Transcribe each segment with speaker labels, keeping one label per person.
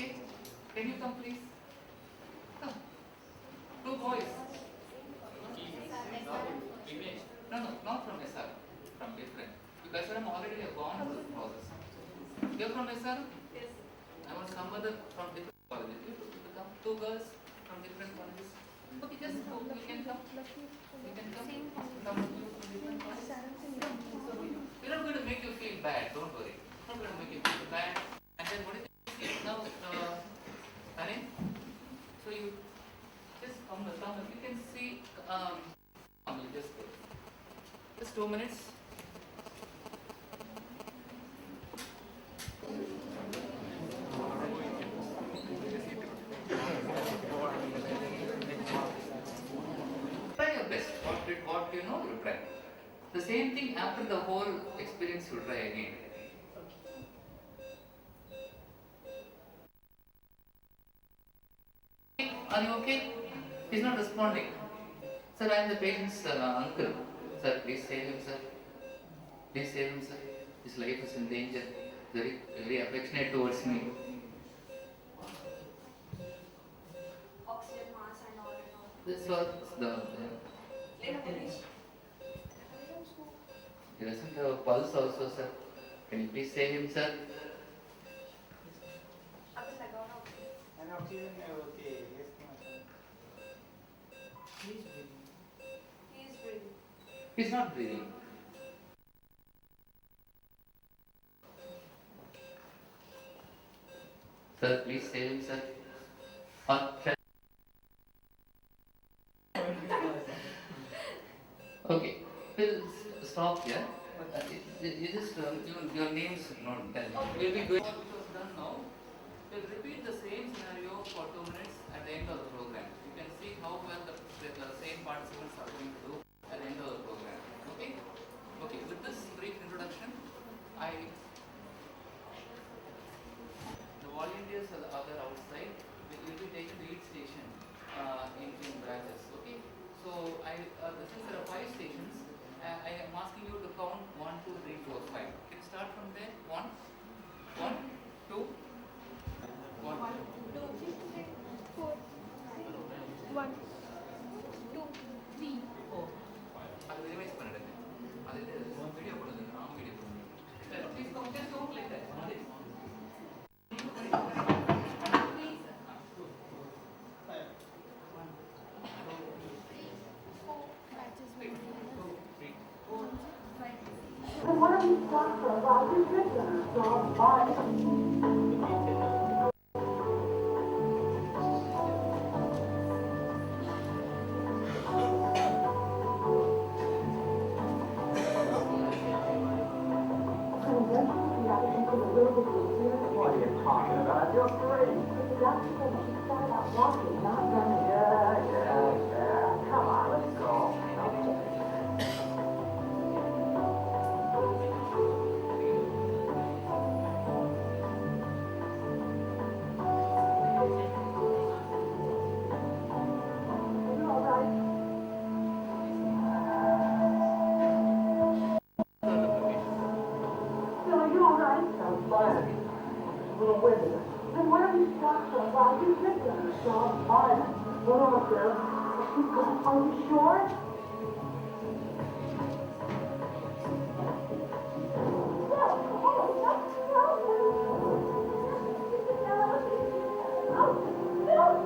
Speaker 1: okay? Can you come please? Come. Two boys. No, no, not from SR. From different. You guys are already gone through the process. You're from SR? Yes. I want some other from different colleges. You come. Two girls from different colleges. Okay, just go. You can come. You can come. Some of you from different colleges. We're not going to make you feel bad. Don't worry. We're not going to make you feel bad. And then what is it now? Anil? So you just come. You can see. Just 2 minutes. Try your best. What you know, you try. The same thing after the whole experience, you try again. Are you okay? He's not responding. Sir, I am the patient's uncle. Sir, please save him, sir. Please save him, sir. His life is in danger. Very, very affectionate towards me.
Speaker 2: Oxygen mask and all and all.
Speaker 1: This was he doesn't have a pulse also, sir. Can you please save him, sir?
Speaker 3: And oxygen, okay, yes,
Speaker 2: He is breathing.
Speaker 1: He's not breathing. Sir, please save him, sir. Okay, we'll stop here. You just your names not done. We'll be going. Which was done now. We'll repeat the same scenario for 2 minutes at the end of the program. You can see how well the same participants are going to do at the end of the program. Okay? Okay, with this brief introduction, the volunteers are outside. Will be taken to each station in branches. Okay? So since there are 5 stations, I am asking you to count 1, 2, 3, 4, 5. Can you start from there? 1, 2, 1.
Speaker 2: 1, 2, 3, 4, 1, 2, 3, 4.
Speaker 1: அது revise பண்ணிடுங்க. அது video போடுங்க. நான் video போடுங்க. Please count, just count like that.
Speaker 4: What are we talking about? This is so fun. What are you talking about? You're great. That's because you started out walking, not running. Yeah. Come on, let's go. Then why don't you stop for a while? You sit there. So fine. Hold on, sir. Are you sure? Help!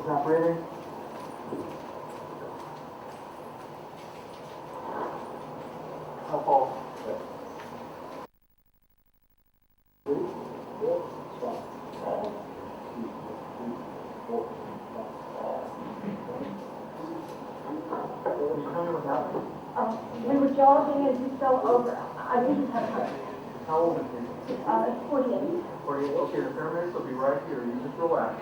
Speaker 4: He's not breathing. No pulse.
Speaker 5: We were jogging and he fell over. I didn't have her.
Speaker 4: How old is he?
Speaker 5: 48.
Speaker 4: 48. Okay, the paramedics will be right here. You just relax.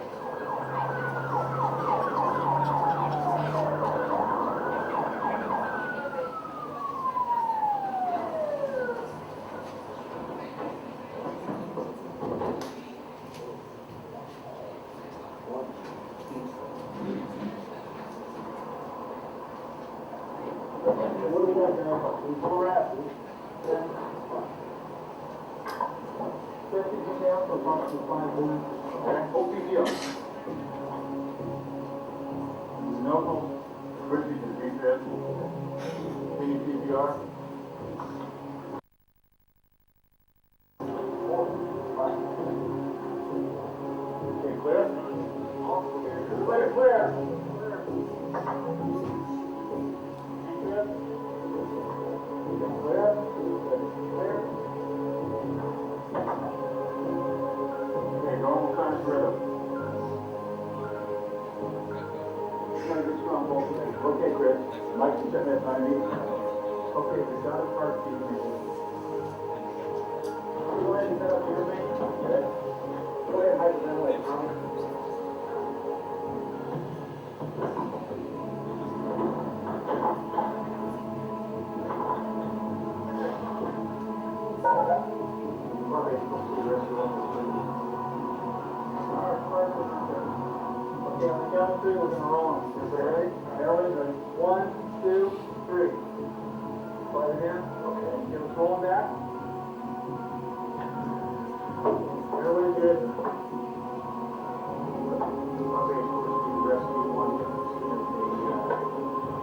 Speaker 4: What do we got now? We pull rapid. Get down for approximately 5 minutes. Okay. OPPO. No pulse. Richie, did you read Can you CPR? Okay, clear? Clear, clear. Okay, normal sinus rhythm. Gotta get strong both ways. Okay, Chris. Mike, you said that 90. Okay, we got his heartbeat. Go ahead and set up your main. Okay. Go ahead and hyperventilate, Tom. Okay, on the count of 3, we're going to roll on. Everybody ready? Everybody ready? 1, 2, 3. Slide it in. Okay, give us rolling back. Everybody good? Okay, rescue one.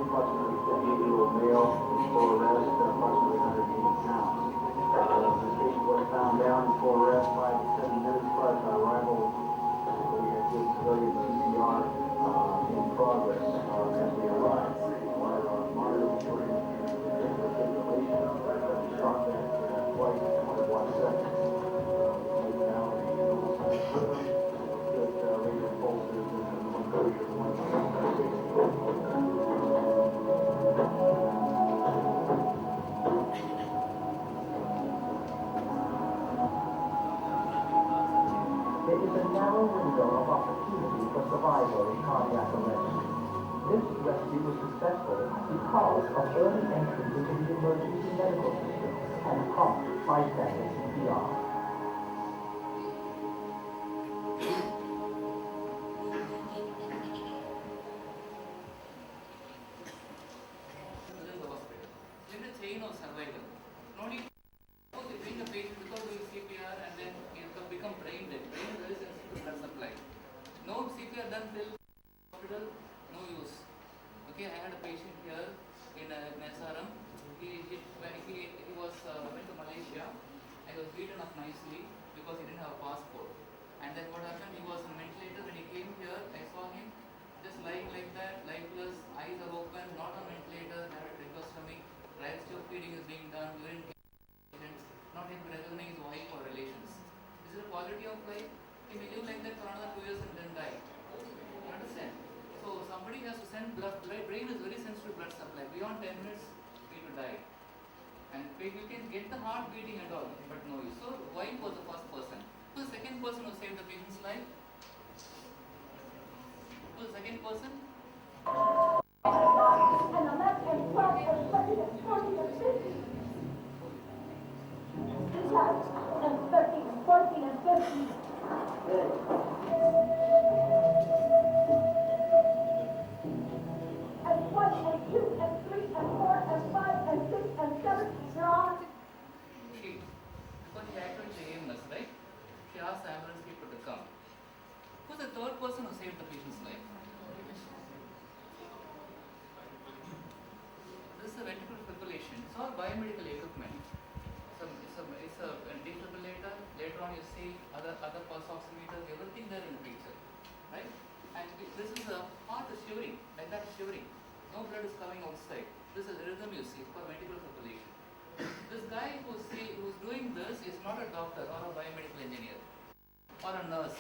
Speaker 4: Approximately 78-year-old male, full arrest, approximately 180 pounds. This patient was found down in full arrest 5 to 7 minutes prior to arrival. We had good civilian CPR in progress as we arrived. Monitoring during circulation, shot that twice in 21 seconds. Now the laser pulses and one pressure, one
Speaker 6: There is a narrow window of opportunity for survival in cardiac arrest. This rescue was successful because of early entry into the emergency medical system and prompt bystander CPR.
Speaker 1: Within the hospital. In the chain of survival. No need to bring a patient without doing CPR and then he will become brain dead. Brain is very sensitive to blood supply. No CPR done till hospital, no use. Okay, I had a patient here in SRM. He was went to Malaysia and he was beaten up nicely because he didn't have a passport. And then what happened? He was on ventilator when he came here. I saw him just lying like that, lifeless, eyes are open, not on ventilator. Had a tracheostomy, right tube feeding is being done, urine patients, not able to recognize his wife or relations. Is it a quality of life? He may live like that for another 2 years and then die. You understand? So somebody has to send blood. Brain is very sensitive to blood supply. Beyond 10 minutes, he will die. And you can get the heart beating and all, but no use. So wife was the first person. Who is the second person who saved the patient's life? Who is the second person?
Speaker 5: And the left and 12 and 13 and 14 and 15. And 13 and 14 and 15. And 1 and 2 and 3 and 4 and 5 and 6 and 7. They're all.
Speaker 1: She, because she acted the AMS, right? She asked the ambulance people to come. Who's the third person who saved the patient's life? no blood is coming outside. This is rhythm you see for ventricular fibrillation. This guy who's doing this is not a doctor or a biomedical engineer or a nurse.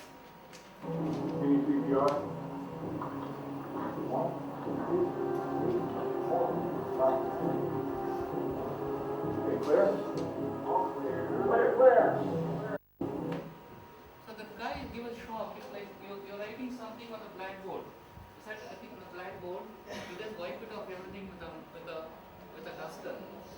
Speaker 1: So the guy give a shock. It's like you're writing something on the blackboard. You said I think on the blackboard, you just wipe it off everything with a duster.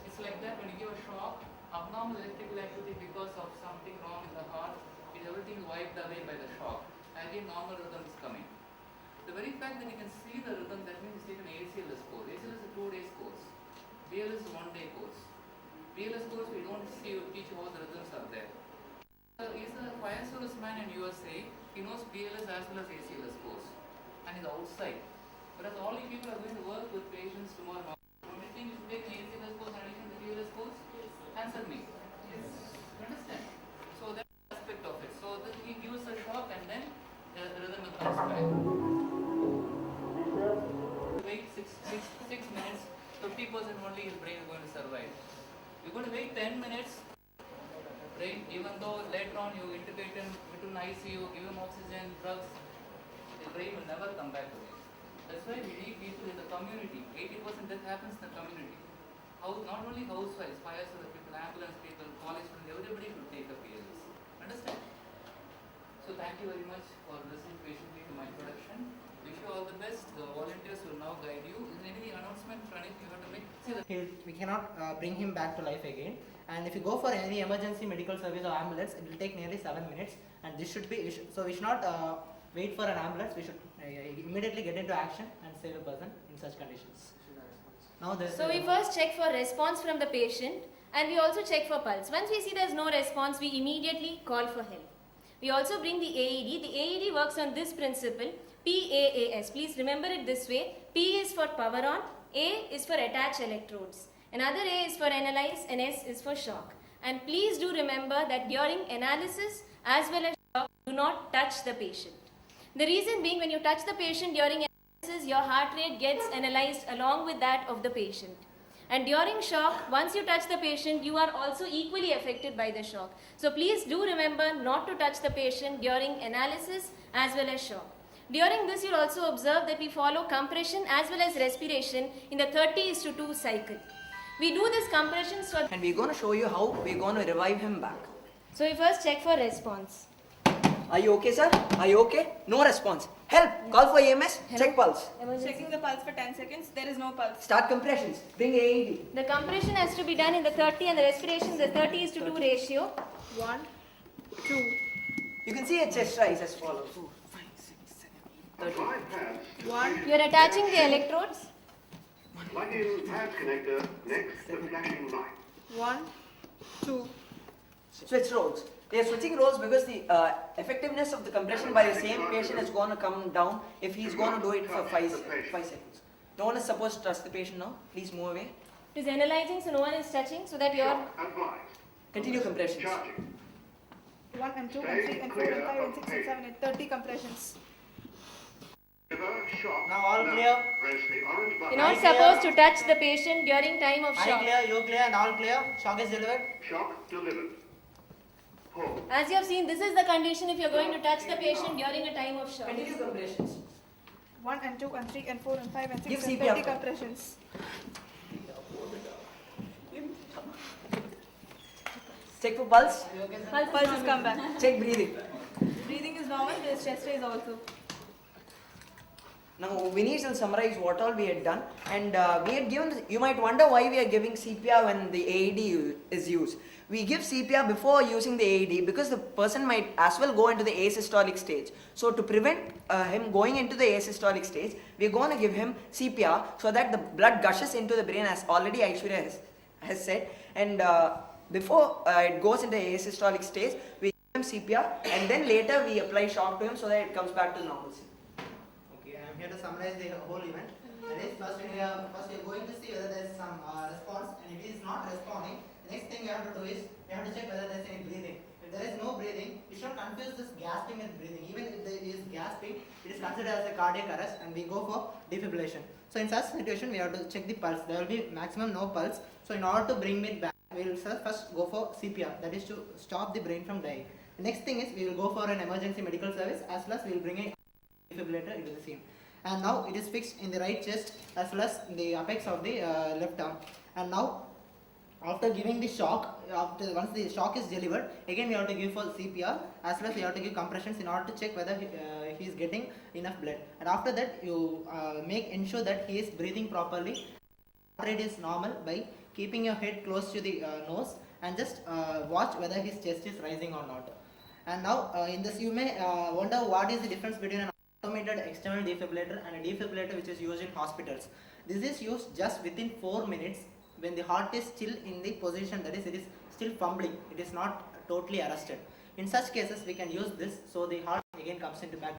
Speaker 1: It's like that when you give a shock, abnormal electrical activity because of something wrong in the heart, everything is wiped away by the shock. Again, normal rhythm is coming. The very fact that you can see the rhythm, that means it's taken ACLS course. ACLS is a 2 days course. BLS is a 1 day course. BLS course we don't teach how the rhythms are there. He's a fire service man in USA. He knows BLS as well as ACLS course, and he's outside. Whereas all you people are going to work with patients tomorrow morning. Do you think you should take an ACLS course in addition to the BLS course? Yes. Answer me. Yes. You understand? So that's the aspect of it. So he gives a shock and then the rhythm comes back. Wait 6 minutes. 50% only his brain is going to survive. You're going to wait 10 minutes. Brain, even though later on you intubate him into an ICU, give him oxygen, drugs, the brain will never come back again. That's why we need people in the community. 80% death happens in the community. Not only housewives, fire service people, ambulance people, college students, everybody should take a PLS. Understand? So thank you very much for listening patiently to my introduction. Wish you all the best. The volunteers will now guide you. Is there any announcement or anything you have to make?
Speaker 7: We cannot bring him back to life again. And if you go for any emergency medical service or ambulance, it will take nearly 7 minutes. And this should be, so we should not wait for an ambulance. We should immediately get into action and save a person in such conditions.
Speaker 8: So we first check for response from the patient, and we also check for pulse. Once we see there is no response, we immediately call for help. We also bring the AED. The AED works on this principle, PAAS. Please remember it this way. P is for power on, A is for attach electrodes. Another A is for analyze, and S is for shock. And please do remember that during analysis as well as shock, do not touch the patient. The reason being, when you touch the patient during analysis, your heart rate gets analyzed along with that of the patient. And during shock, once you touch the patient, you are also equally affected by the shock. So please do remember not to touch the patient during analysis as well as shock. During this, you'll also observe that we follow compression as well as respiration in the 30:2 cycle. We do this compression so,
Speaker 7: and we're going to show you how we're going to revive him back.
Speaker 8: So we first check for response.
Speaker 7: Are you okay, sir? Are you okay? No response. Help! Call for EMS. Check pulse.
Speaker 2: Checking the pulse for 10 seconds, there is no pulse.
Speaker 7: Start compressions. Bring AED.
Speaker 8: The compression has to be done in the 30 and the respiration the 30:2 ratio.
Speaker 2: 1, 2.
Speaker 7: You can see a chest rise as follows. 4, 5, 6, 7, 8,
Speaker 2: 1.
Speaker 8: You are attaching the electrodes.
Speaker 9: Plug in pad connector next to flashing light.
Speaker 2: 1, 2.
Speaker 7: Switch roles. They are switching roles because the effectiveness of the compression by the same patient is going to come down if he is going to do it for 5 seconds. No one is supposed to touch the patient now. Please move away.
Speaker 8: It is analyzing, so no one is touching, so that you are.
Speaker 9: Advised.
Speaker 7: Continue compressions.
Speaker 9: Charging.
Speaker 2: 1 and 2 and 3 and 4 and 5 and 6 and 7 and 30 compressions.
Speaker 9: River, shock.
Speaker 7: Now all clear.
Speaker 9: Press the orange button.
Speaker 8: You're not supposed to touch the patient during time of
Speaker 7: Eye
Speaker 8: shock.
Speaker 7: clear, you clear, and all clear. Shock is delivered.
Speaker 9: Shock delivered. Hold.
Speaker 8: As you have seen, this is the condition if you're going to touch the patient during a time of shock.
Speaker 7: Continue compressions.
Speaker 2: 1 and 2 and 3 and 4 and 5 and 6
Speaker 7: Give
Speaker 2: and
Speaker 7: CPR.
Speaker 2: 30 compressions.
Speaker 7: Check for pulse.
Speaker 2: Pulse has come back.
Speaker 7: Check breathing.
Speaker 2: Breathing is normal, there is chest raise also.
Speaker 7: Now Vineet will summarize what all we had done, and we had given. You might wonder why we are giving CPR when the AED is used. We give CPR before using the AED because the person might as well go into the asystolic stage. So to prevent him going into the asystolic stage, we are going to give him CPR so that the blood gushes into the brain, as already Aishwarya has said, and before it goes into the asystolic stage, we give him CPR, and then later we apply shock to him so that it comes back to normalcy. Okay, I am here to summarize the whole event. That is, first we are going to see whether there is some response, and if it is not responding, the next thing you have to do is you have to check whether there is any breathing. If
Speaker 6: if there is no breathing, you should not confuse this gasping with breathing. Even if there is gasping, it is considered as a cardiac arrest and we go for defibrillation. So in such situation, we have to check the pulse. There will be maximum no pulse. So in order to bring it back, we will first go for CPR, that is to stop the brain from dying. The next thing is we will go for an emergency medical service, as well as we will bring a defibrillator into the scene. And now it is fixed in the right chest as well as the apex of the left arm. And now after giving the shock, once the shock is delivered, again we have to give for CPR as well as we have to give compressions in order to check whether he is getting enough blood. And after that, you ensure that he is breathing properly. Heart rate is normal by keeping your head close to the nose and just watch whether his chest is rising or not. And now in this you may wonder what is the difference between an automated external defibrillator and a defibrillator which is used in hospitals. This is used just within 4 minutes when the heart is still in the position, that is, it is still fumbling, it is not totally arrested. In such cases, we can use this so the heart again comes into back